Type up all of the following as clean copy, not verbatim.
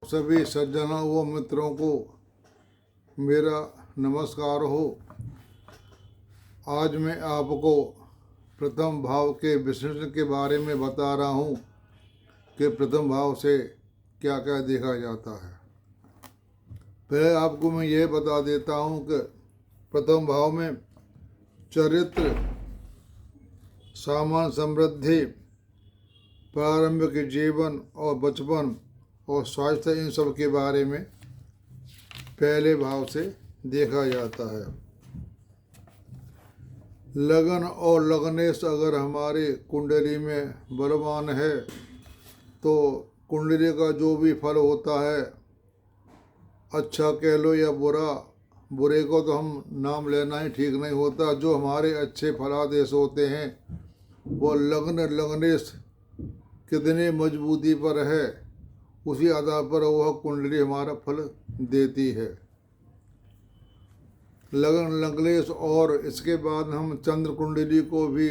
सभी सज्जनों व मित्रों को मेरा नमस्कार हो। आज मैं आपको प्रथम भाव के विश्लेषण के बारे में बता रहा हूँ कि प्रथम भाव से क्या क्या देखा जाता है। पहले आपको मैं ये बता देता हूँ कि प्रथम भाव में चरित्र, सामान्य समृद्धि, प्रारंभिक जीवन और बचपन और स्वास्थ्य, इन सब के बारे में पहले भाव से देखा जाता है। लगन और लगनेश अगर हमारे कुंडली में बलवान है तो कुंडली का जो भी फल होता है, अच्छा कह लो या बुरा, बुरे को तो हम नाम लेना ही ठीक नहीं होता। जो हमारे अच्छे फलादेश होते हैं वो लगन लगनेश कितने मजबूती पर है, उसी आधार पर वह कुंडली हमारा फल देती है। लगन लगनेश और इसके बाद हम चंद्र कुंडली को भी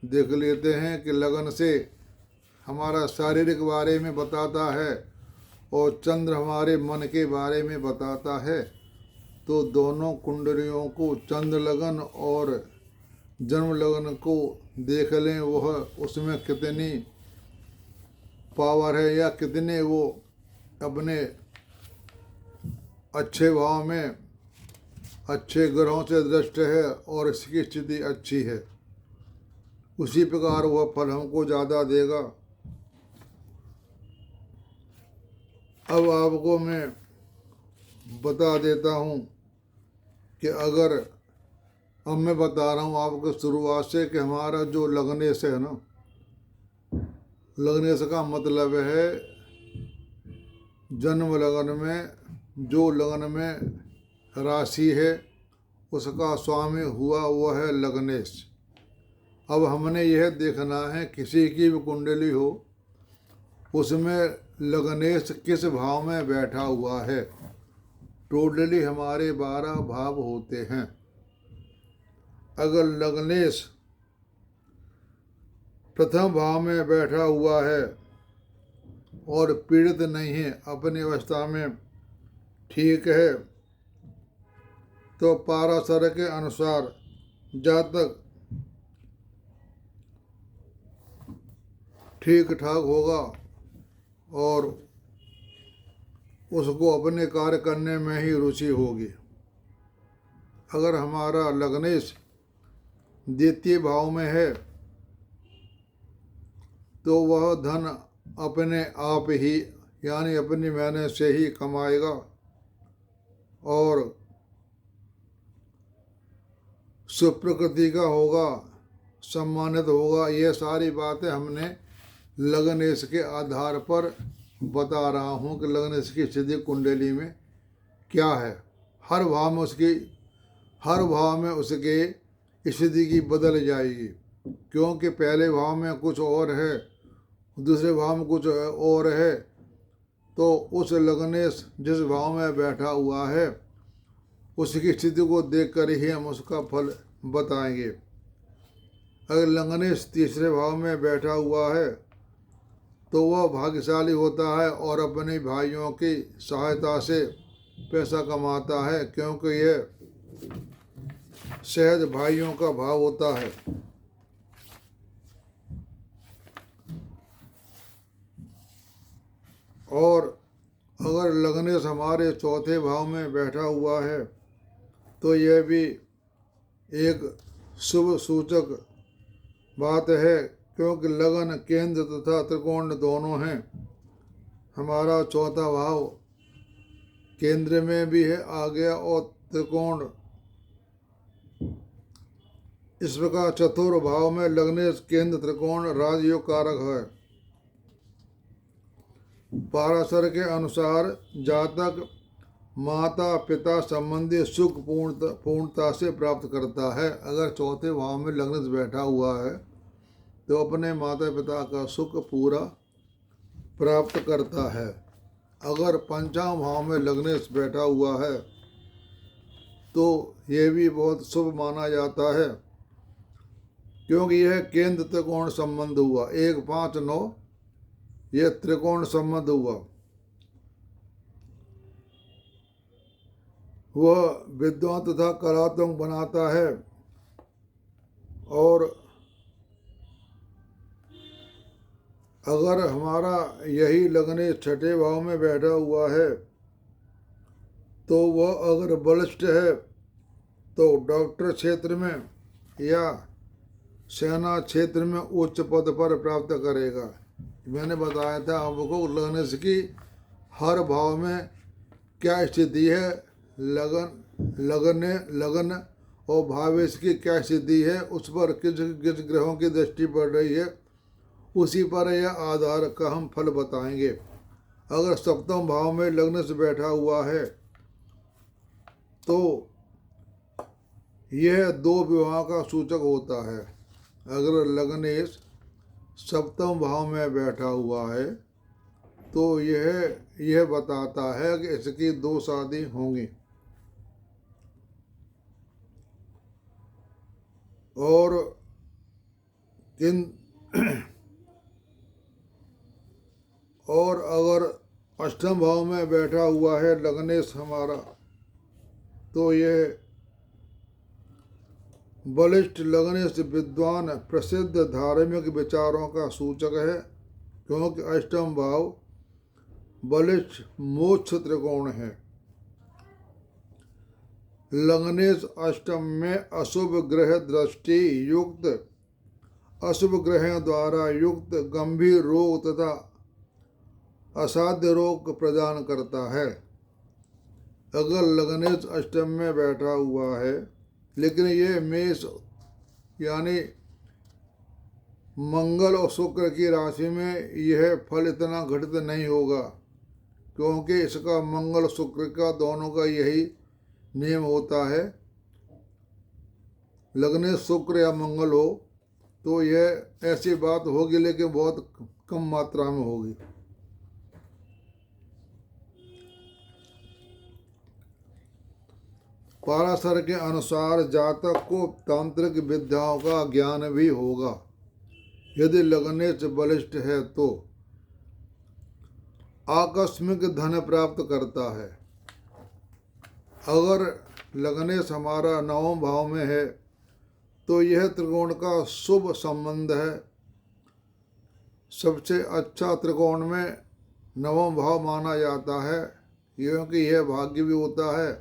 देख लेते हैं कि लगन से हमारा शारीरिक बारे में बताता है और चंद्र हमारे मन के बारे में बताता है। तो दोनों कुंडलियों को, चंद्र लगन और जन्म लगन को देख लें, वह उसमें कितनी पावर है या कितने वो अपने अच्छे भाव में अच्छे ग्रहों से दृष्ट है और इसकी स्थिति अच्छी है, उसी प्रकार वह फल हमको ज़्यादा देगा। अब आपको मैं बता देता हूँ कि अगर अब मैं बता रहा हूँ आपको शुरुआत से कि हमारा जो लगनेश है ना, लगनेश का मतलब है जन्म लगन में, जो लगन में राशि है उसका स्वामी हुआ वह है लगनेश। अब हमने यह देखना है किसी की भी कुंडली हो उसमें लगनेश किस भाव में बैठा हुआ है। टोटली हमारे 12 भाव होते हैं। अगर लगनेश प्रथम भाव में बैठा हुआ है और पीड़ित नहीं है, अपनी अवस्था में ठीक है, तो पाराशर के अनुसार जातक ठीक ठाक होगा और उसको अपने कार्य करने में ही रुचि होगी। अगर हमारा लगनेश द्वितीय भाव में है तो वह धन अपने आप ही यानी अपनी मेहनत से ही कमाएगा और सुप्रकृति का होगा, सम्मानित होगा। ये सारी बातें हमने लगनेश के आधार पर बता रहा हूँ कि लगनेश की स्थिति कुंडली में क्या है। हर भाव में उसके स्थिति की बदल जाएगी, क्योंकि पहले भाव में कुछ और है, दूसरे भाव में कुछ और है। तो उस लगनेश जिस भाव में बैठा हुआ है उसकी स्थिति को देखकर ही हम उसका फल बताएंगे। अगर लगनेश तीसरे भाव में बैठा हुआ है तो वह भाग्यशाली होता है और अपने भाइयों की सहायता से पैसा कमाता है, क्योंकि यह सहज भाइयों का भाव होता है। और अगर लगनेश हमारे चौथे भाव में बैठा हुआ है तो यह भी एक शुभ सूचक बात है, क्योंकि लगन केंद्र तथा त्रिकोण दोनों हैं। हमारा चौथा भाव केंद्र में भी है आ गया और त्रिकोण, इस प्रकार चतुर्थ भाव में लगनेश केंद्र त्रिकोण राजयोग कारक है। पाराशर के अनुसार जातक माता पिता संबंधी सुख पूर्णता से प्राप्त करता है। अगर चौथे भाव में लगनेश बैठा हुआ है तो अपने माता पिता का सुख पूरा प्राप्त करता है। अगर पंचम भाव में लगनेश बैठा हुआ है तो यह भी बहुत शुभ माना जाता है, क्योंकि यह केंद्र त्रिकोण संबंध हुआ। 1, 5, 9 यह त्रिकोण संबंध हुआ। वह विद्वान तथा कलात्मक बनाता है। और अगर हमारा यही लग्नेश छठे भाव में बैठा हुआ है तो वह अगर बलिष्ठ है तो डॉक्टर क्षेत्र में या सेना क्षेत्र में उच्च पद पर प्राप्त करेगा। मैंने बताया था आपको लग्नेश की हर भाव में क्या स्थिति है, लगन और भावेश की क्या स्थिति है, उस पर किस किस ग्रहों की दृष्टि पड़ रही है, उसी पर यह आधार का हम फल बताएंगे। अगर सप्तम भाव में लग्नेश बैठा हुआ है तो यह दो विवाह का सूचक होता है। अगर लग्नेश सप्तम भाव में बैठा हुआ है तो यह बताता है कि इसकी दो शादी होंगी। और अगर अष्टम भाव में बैठा हुआ है लग्नेश हमारा तो यह बलिष्ठ लग्नेश विद्वान प्रसिद्ध धार्मिक विचारों का सूचक है, क्योंकि अष्टम भाव बलिष्ठ मोक्ष त्रिकोण है। लग्नेश अष्टम में अशुभ ग्रह दृष्टि युक्त, अशुभ ग्रहों द्वारा युक्त गंभीर रोग तथा असाध्य रोग प्रदान करता है। अगर लग्नेश अष्टम में बैठा हुआ है लेकिन ये मेष यानी मंगल और शुक्र की राशि में यह फल इतना घटित नहीं होगा, क्योंकि इसका मंगल शुक्र का दोनों का यही नियम होता है। लग्नेश शुक्र या मंगल हो तो यह ऐसी बात होगी, लेकिन बहुत कम मात्रा में होगी। पाराशर के अनुसार जातक को तांत्रिक विद्याओं का ज्ञान भी होगा। यदि लग्नेश बलिष्ठ है तो आकस्मिक धन प्राप्त करता है। अगर लग्नेश हमारा नवम भाव में है तो यह त्रिकोण का शुभ संबंध है। सबसे अच्छा त्रिकोण में नवम भाव माना जाता है, क्योंकि यह भाग्य भी होता है,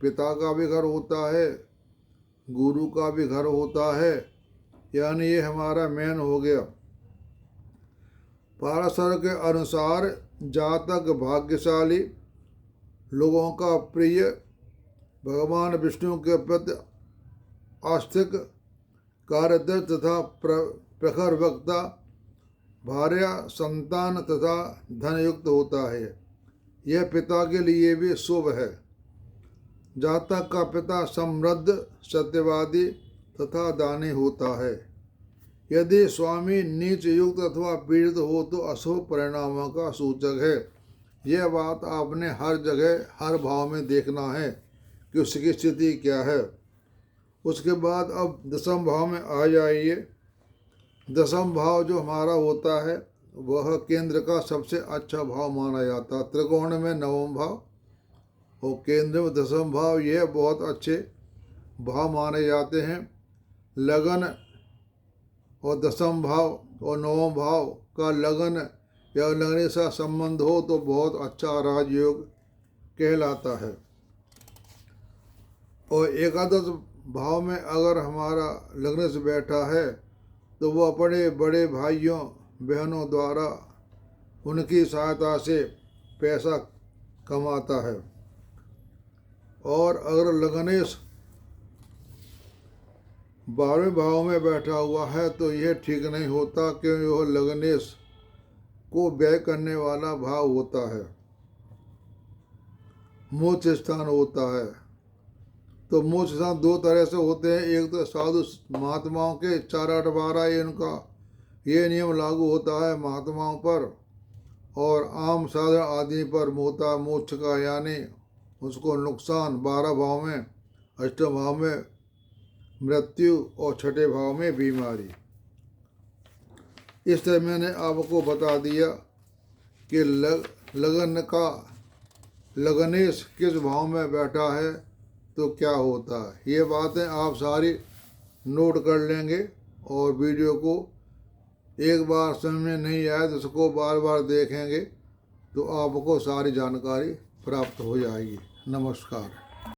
पिता का भी घर होता है, गुरु का भी घर होता है, यानी ये हमारा मेन हो गया। पाराशर के अनुसार जातक भाग्यशाली, लोगों का प्रिय, भगवान विष्णु के प्रति आस्तिक, कार्यदक्ष तथा प्रखर वक्ता, भार्या संतान तथा धनयुक्त होता है। यह पिता के लिए भी शुभ है। जातक का पिता समृद्ध, सत्यवादी तथा दानी होता है। यदि स्वामी नीच युक्त अथवा पीड़ित हो तो अशुभ परिणामों का सूचक है। यह बात आपने हर जगह हर भाव में देखना है कि उसकी स्थिति क्या है। उसके बाद अब दसम भाव में आ जाइए। दसम भाव जो हमारा होता है वह केंद्र का सबसे अच्छा भाव माना जाता है। त्रिकोण में नवम भाव और केंद्र में दसम भाव, यह बहुत अच्छे भाव माने जाते हैं। लगन और दसम भाव और नवम भाव का लगन या लगने से संबंध हो तो बहुत अच्छा राजयोग कहलाता है। और एकादश भाव में अगर हमारा लगने से बैठा है तो वह अपने बड़े भाइयों बहनों द्वारा उनकी सहायता से पैसा कमाता है। और अगर लग्नेश 12वें भाव में बैठा हुआ है तो यह ठीक नहीं होता, क्योंकि वह लग्नेश को व्यय करने वाला भाव होता है, मोक्ष स्थान होता है। तो मोक्ष स्थान दो तरह से होते हैं। एक तो साधु महात्माओं के 4, 8, 12 इनका ये नियम लागू होता है महात्माओं पर, और आम साधारण आदमी पर होता मोक्ष का, यानी उसको नुकसान 12 भाव में, अष्टम भाव में मृत्यु और छठे भाव में बीमारी। इस तरह मैंने आपको बता दिया कि लगन का लगनेश किस भाव में बैठा है तो क्या होता है। ये बातें आप सारी नोट कर लेंगे और वीडियो को एक बार समझ में नहीं आए तो उसको बार बार देखेंगे तो आपको सारी जानकारी प्राप्त हो जाएगी। नमस्कार।